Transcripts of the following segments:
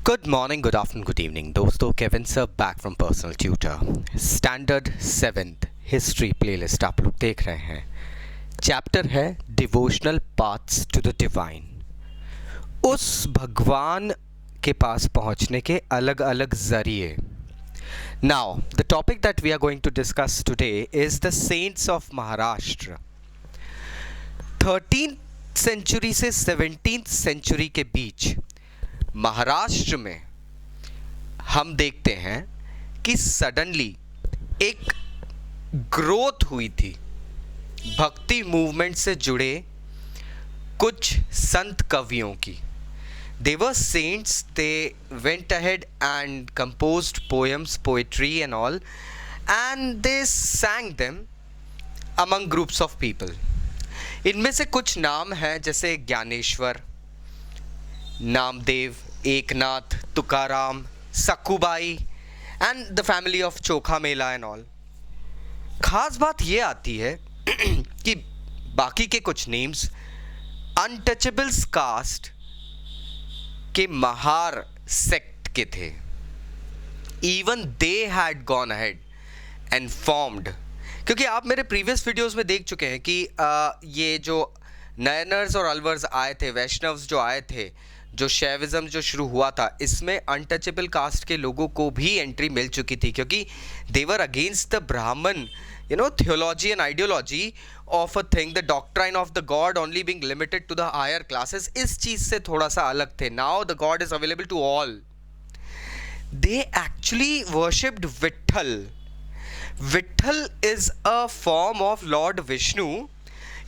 Good morning, good afternoon, good evening दोस्तों। Kevin sir back from personal tutor. Standard 7th history playlist आप लोग देख रहे हैं। चैप्टर है devotional paths to the divine. उस भगवान के पास पहुंचने के अलग अलग जरिए। Now the topic that we are going to discuss today is the saints of Maharashtra. 13th century से 17th सेंचुरी के बीच महाराष्ट्र में हम देखते हैं कि सडनली एक ग्रोथ हुई थी भक्ति मूवमेंट से जुड़े कुछ संत कवियों की। They were saints, they went ahead and composed poems, poetry and all, and they sang them among groups of people. इनमें से कुछ नाम हैं जैसे Dnyaneshwar, Namdev, Eknath, Tukaram, Sakhubai and the family of chokha Mela and all. खास बात ये आती है कि बाकी के कुछ नेम्स अनटचेबल्स कास्ट के महार सेक्ट के थे। Even they had gone ahead and formed, क्योंकि आप मेरे प्रीवियस वीडियोस में देख चुके हैं कि ये जो नयनर्स और अलवर्स आए थे, वैष्णव्स जो आए थे, जो शैविज्म जो शुरू हुआ था, इसमें अनटचेबल कास्ट के लोगों को भी एंट्री मिल चुकी थी, क्योंकि दे वर अगेंस्ट द ब्राह्मण theology and ideology of a thing, the doctrine of the God only being limited to the higher classes. इस चीज से थोड़ा सा अलग थे। Now the God is available to all. They actually worshipped Vitthal. Vitthal is a form of Lord Vishnu.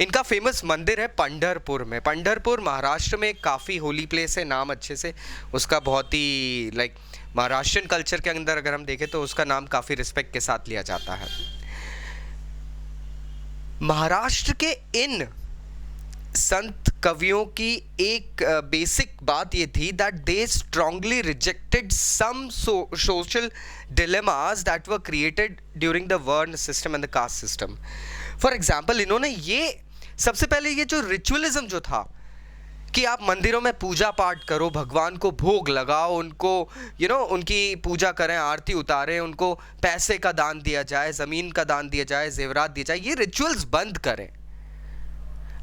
इनका famous मंदिर है पंढरपुर में। पंढरपुर महाराष्ट्र में एक काफ़ी होली प्लेस है, नाम अच्छे से उसका बहुत ही महाराष्ट्रियन कल्चर के अंदर अगर हम देखें तो उसका नाम काफ़ी रिस्पेक्ट के साथ लिया जाता है। महाराष्ट्र के इन संत कवियों की एक बेसिक बात ये थी that they strongly rejected some social dilemmas that were created during the varna system and the caste system. For example, इन्होंने ये सबसे पहले ये जो रिचुअलिज्म जो था कि आप मंदिरों में पूजा पाठ करो, भगवान को भोग लगाओ, उनको उनकी पूजा करें, आरती उतारें, उनको पैसे का दान दिया जाए, ज़मीन का दान दिया जाए, जेवरात दिया जाए, ये रिचुअल्स बंद करें।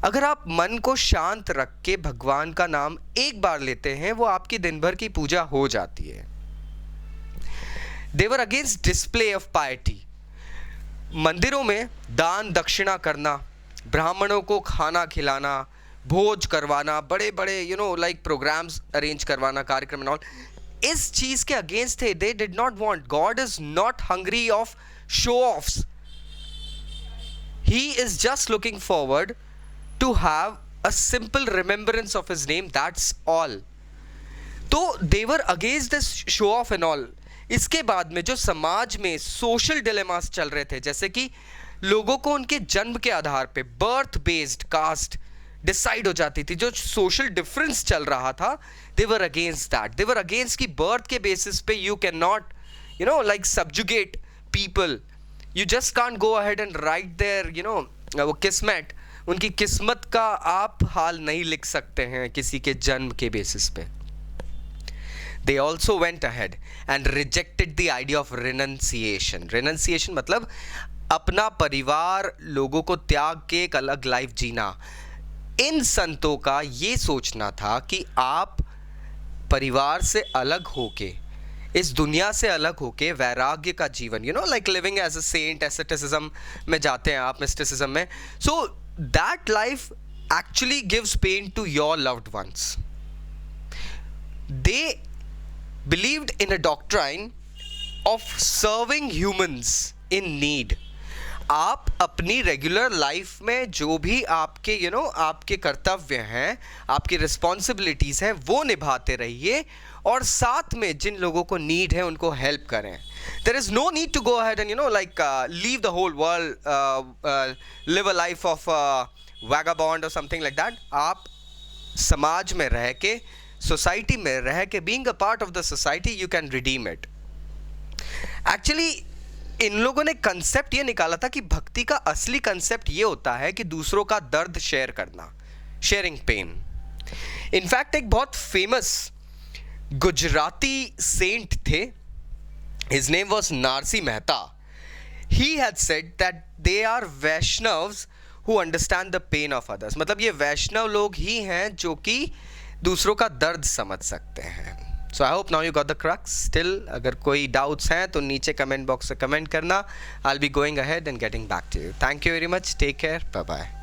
अगर आप मन को शांत रख के भगवान का नाम एक बार लेते हैं, वो आपकी दिन भर की पूजा हो जाती है। They were against display of piety. मंदिरों में दान दक्षिणा करना, ब्राह्मणों को खाना खिलाना, भोज करवाना, बड़े बड़े प्रोग्राम्स अरेंज करवाना, कार्यक्रम ऑल, इस चीज के अगेंस्ट थे। They did not want, God is not hungry of show offs, he is just looking forward to have a simple remembrance of his name, that's all. तो they were against this show off and all. इसके बाद में जो समाज में social dilemmas चल रहे थे, जैसे कि लोगों को उनके जन्म के आधार पे बर्थ बेस्ड कास्ट डिसाइड हो जाती थी, जो सोशल डिफरेंस चल रहा था, they were against that. They were against कि बर्थ के बेसिस पे you can not subjugate people, you just can't go ahead and write their वो किस्मत, उनकी किस्मत का आप हाल नहीं लिख सकते हैं किसी के जन्म के बेसिस पे। They also went ahead and rejected the idea of renunciation. Renunciation मतलब अपना परिवार, लोगों को त्याग के एक अलग लाइफ जीना। इन संतों का ये सोचना था कि आप परिवार से अलग होके, इस दुनिया से अलग होके वैराग्य का जीवन, living as a saint, asceticism में जाते हैं आप, मिस्टिसिज्म में। So that life actually gives pain to your loved ones. They believed in a doctrine of serving humans in need. आप अपनी रेगुलर लाइफ में जो भी आपके आपके कर्तव्य हैं, आपकी रिस्पॉन्सिबिलिटीज़ हैं, वो निभाते रहिए, और साथ में जिन लोगों को नीड है उनको हेल्प करें। There is no need to go ahead and leave the whole world, live a life of vagabond or something like that. आप समाज में रह के, सोसाइटी में रह के, being a part of the society, you can redeem it. Actually in लोगों ने कंसेप्ट ये निकाला था कि भक्ति का असली कंसेप्ट ये होता है कि दूसरों का दर्द शेयर करना, शेयरिंग पेन। इनफैक्ट एक बहुत फेमस गुजराती सेंट थे. His name was Narsi Mehta. He had said that they are Vaishnavs who understand the pain of others. मतलब ये वैष्णव लोग ही हैं जो कि दूसरों का दर्द समझ सकते हैं. So I hope now you got the crux. Still अगर कोई doubts हैं तो नीचे comment box से comment करना. I'll be going ahead and getting back to you. Thank you very much. Take care. Bye bye.